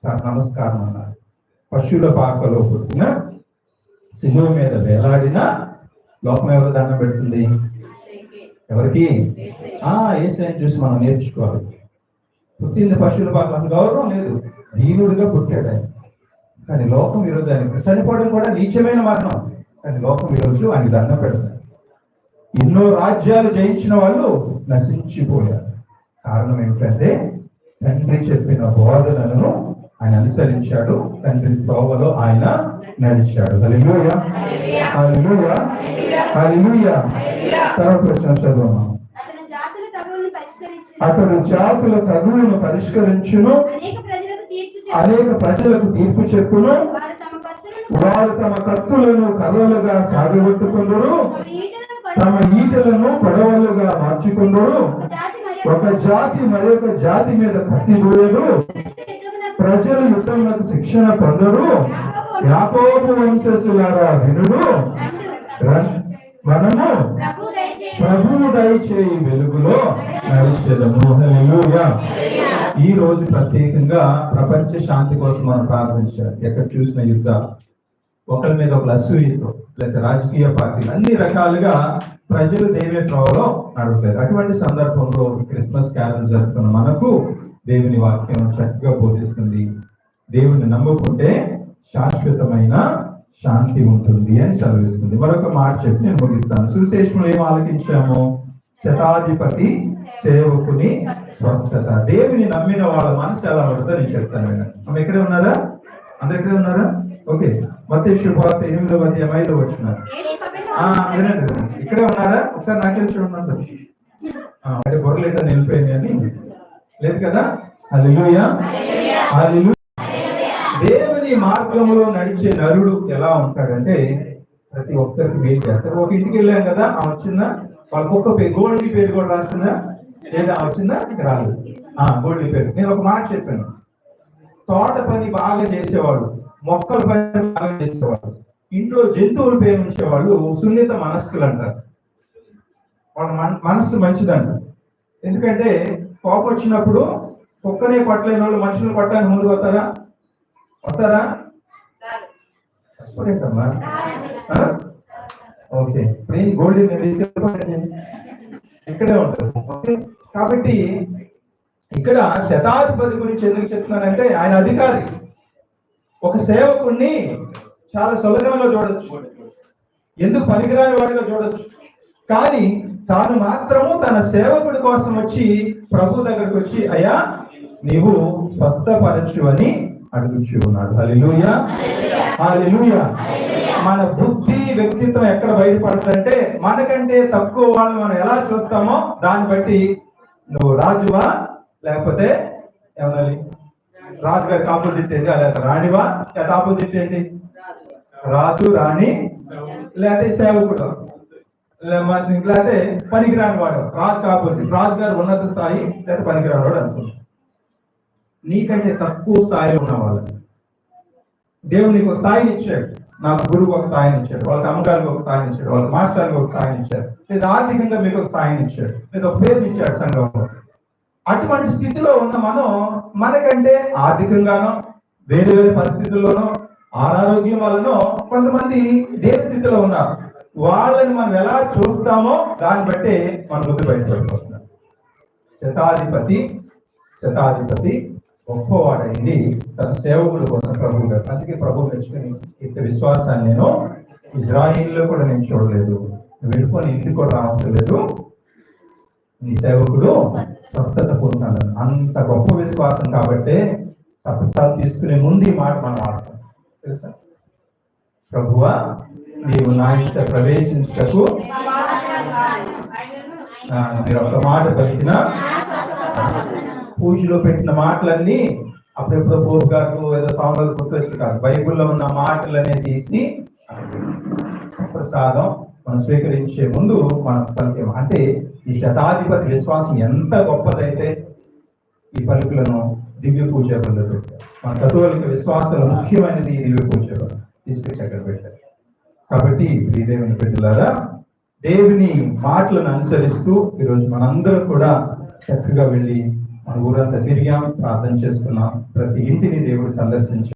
Sir నమస్కారం అన్నారు. పశువుల పాకలో పుట్టిన శిలువ మీద వేలాడిన లోకం ఎవరు దండం పెడుతుంది? ఎవరికి? యేసయ్యని చూసి మనం నేర్చుకోవాలి. పుట్టింది పశువుల పాకలో, అంత గౌరవం లేదు, దీనుడిగా పుట్టాడు ఆయన. కానీ లోకం ఈరోజు ఆయన చనిపోవడం కూడా నీచమైన మరణం, కానీ లోకం ఈరోజు ఆయన దండం పెడతారు. ఎన్నో రాజ్యాలు జయించిన వాళ్ళు నశించిపోయారు. కారణం ఏమిటంటే తండ్రి చెప్పిన బోధనలను ఆయన అనుసరించాడు, తండ్రి త్రోవలో ఆయన నడిచాడు. హల్లెలూయా, హల్లెలూయా, హల్లెలూయా. తర్వాత ప్రశ్న చదువున్నాం. అతడు జాతుల తగువులను పరిష్కరించును, అనేక ప్రజలకు తీర్పు చెప్పును. వారు తమ కత్తులను కర్రలుగా సాగగొట్టుకుందరు, తమ ఈటలను పడవలుగా మార్చుకుందరు. ఒక జాతి మరొక జాతి మీద కత్తి దూయదు, ప్రజలు యుద్ధములకు శిక్షణ పొందరు. యాకోబు వంశస్థులారా వినుడు, మనము ప్రభువు దయచేయి వెలుగులో నడిచెదము. హల్లెలూయా. ఈ రోజు ప్రత్యేకంగా ప్రపంచ శాంతి కోసం మనం ప్రార్థించాలి. ఎక్కడ చూసిన యుద్ధాలు, ఒకరి మీద ఒక అసూయతో, లేదా రాజకీయ పార్టీలు అన్ని రకాలుగా ప్రజలు దేవుని త్రోవలో నడవలేదు. అటువంటి సందర్భంలో క్రిస్మస్ క్యాలెండర్ జరుపుకున్న మనకు దేవుని వాక్యం చక్కగా బోధిస్తుంది. దేవుని నమ్ముకుంటే శాశ్వతమైన శాంతి ఉంటుంది అని చదివిస్తుంది. మరొక మాట చెప్పి నేను ముగిస్తాను. సువిశేషంలో ఏం ఆలకించాము? శతాధిపతి సేవకుని స్వస్థత. దేవుని నమ్మిన వాళ్ళ మనసు ఎలా ఉంటుందో నేను చెప్తాను. ఆమె ఇక్కడే ఉన్నారా? అందరు ఇక్కడే ఉన్నారా? ఓకే. మత్తయి శుభవార్త 8వ అధ్యాయం 5వ వచనం. ఇక్కడే ఉన్నారా? ఒకసారి నాకే చూడండి. అంటే బొర్రలేట నిలిపోయింది అని లేదు కదా? హల్లెలూయా, హల్లెలూయా. దేవుని మార్గంలో నడిచే నరుడు ఎలా ఉంటాడంటే ప్రతి ఒక్కరికి మేలు చేస్తారు. ఒక ఇంటికి వెళ్ళాం కదా, ఆ వచ్చిందా వాళ్ళకి ఒక్క పేరు, గోల్డీ పేరు కూడా రాస్తుందా లేదా? వచ్చిందా? రాదు. గోల్డీ పేరు. నేను ఒక మాట చెప్పాను. తోట పని బాగా చేసేవాడు, మొక్కల పని బాగా చేసేవాడు, ఇంట్లో జంతువులు ప్రేమించేవాళ్ళు సున్నిత మనస్కులు అంటారు. వాళ్ళ మనస్సు మంచిదంట. ఎందుకంటే కోపం వచ్చినప్పుడు కుక్కనే కొట్టలేని వాళ్ళు మనుషులు కొట్టడానికి ముందుకు వస్తారా? ఓకే. గోల్డీ ఇక్కడే ఉంటుంది. కాబట్టి ఇక్కడ శతాధిపతి గురించి ఎందుకు చెప్తున్నానంటే ఆయన అధికారి. ఒక సేవకుణ్ణి చాలా సులభంగా చూడొచ్చు, ఎందుకు పనికిరాని వాడిగా చూడొచ్చు. కానీ తాను మాత్రము తన సేవకుడి కోసం వచ్చి ప్రభు దగ్గరికి వచ్చి, అయ్యా నీవు స్వస్థపరచు అని అడుగుచు ఉన్నాడు. హల్లెలూయా, హల్లెలూయా. మన బుద్ధి వ్యక్తిత్వం ఎక్కడ బయటపడుతుందంటే మనకంటే తక్కువ వాళ్ళని మనం ఎలా చూస్తామో దాన్ని బట్టి నువ్వు రాజువా లేకపోతే ఏమనాలి, రాజుగారికి ఆపోజిట్ ఏంటి, లేదా రాణివా, లేదా ఆపోజిట్ ఏంటి, రాజు రాణి, లేకపోతే సేవకుడు, లేకపోతే పనికిరాని వాడు. రాజు ఆపోజిట్, రాజుగారు ఉన్నత స్థాయి, లేదా పనికిరాని వాడు అనుకుంటున్నాడు. నీకంటే తక్కువ స్థాయిలో ఉన్న వాళ్ళని దేవుడు నీకు ఒక స్థాయిని ఇచ్చాడు. నాకు గురువుకు ఒక స్థాయిని ఇచ్చాడు, వాళ్ళకి అమ్మగారికి ఒక స్థాయిని ఇచ్చాడు, వాళ్ళకి మాస్టర్కి ఒక స్థాయిని ఇచ్చాడు, లేదా ఆర్థికంగా మీకు ఒక స్థాయిని ఇచ్చాడు, లేదా ఒక పేరుని ఇచ్చాడు సంఘంలో. అటువంటి స్థితిలో ఉన్న మనం మనకంటే ఆర్థికంగానో వేరే వేరే పరిస్థితుల్లోనో అనారోగ్యం వల్లనో కొంతమంది దేని స్థితిలో ఉన్నారు. వాళ్ళని మనం ఎలా చూస్తామో దాన్ని బట్టి మన బుద్ధి బయటపడిపోతున్నారు. శతాధిపతి గొప్పవాడైంది తన సేవకుల కోసం ప్రభు గారు. అందుకే ప్రభు మెచ్చుకుని ఇంత విశ్వాసాన్ని నేను ఇజ్రాయిల్లో కూడా నేను చూడలేదు, వెళ్ళుకొని ఇంటికి కూడా రావడం లేదు, నీ సేవకుడు స్వస్థత పొందుతాడు. అంత గొప్ప విశ్వాసం కాబట్టి తపస్సాలు తీసుకునే ముందు ఈ మాట మనం ఆడతాం తెలుసా? ప్రభువా నీవు నా ఇంట ప్రవేశించటకు మీరు ఒక మాట పలికిన, పూజలో పెట్టిన మాటలన్నీ అప్పుడెప్పుడో పోపు గారు ఏదో సాంబాలు గుర్తొచ్చి కాదు, బైబుల్లో ఉన్న మాటలనే తీసి ప్రసాదం మనం స్వీకరించే ముందు మనం పలికే. అంటే ఈ శతాధిపతి విశ్వాసం ఎంత గొప్పదైతే ఈ పలుకులను దివ్య పూజ పెట్టారు. మన కథోలిక విశ్వాసాలు ముఖ్యమైనది దివ్య పూజ తీసుకొచ్చి అక్కడ పెట్టారు. కాబట్టి ఈ దేవుని బిడ్డలారా, దేవుని మాటలను అనుసరిస్తూ ఈరోజు మనందరూ కూడా చక్కగా వెళ్ళి మన ఊరంతా తిరిగాం, ప్రార్థన చేసుకున్నాం, ప్రతి ఇంటిని దేవుడు సందర్శించాం.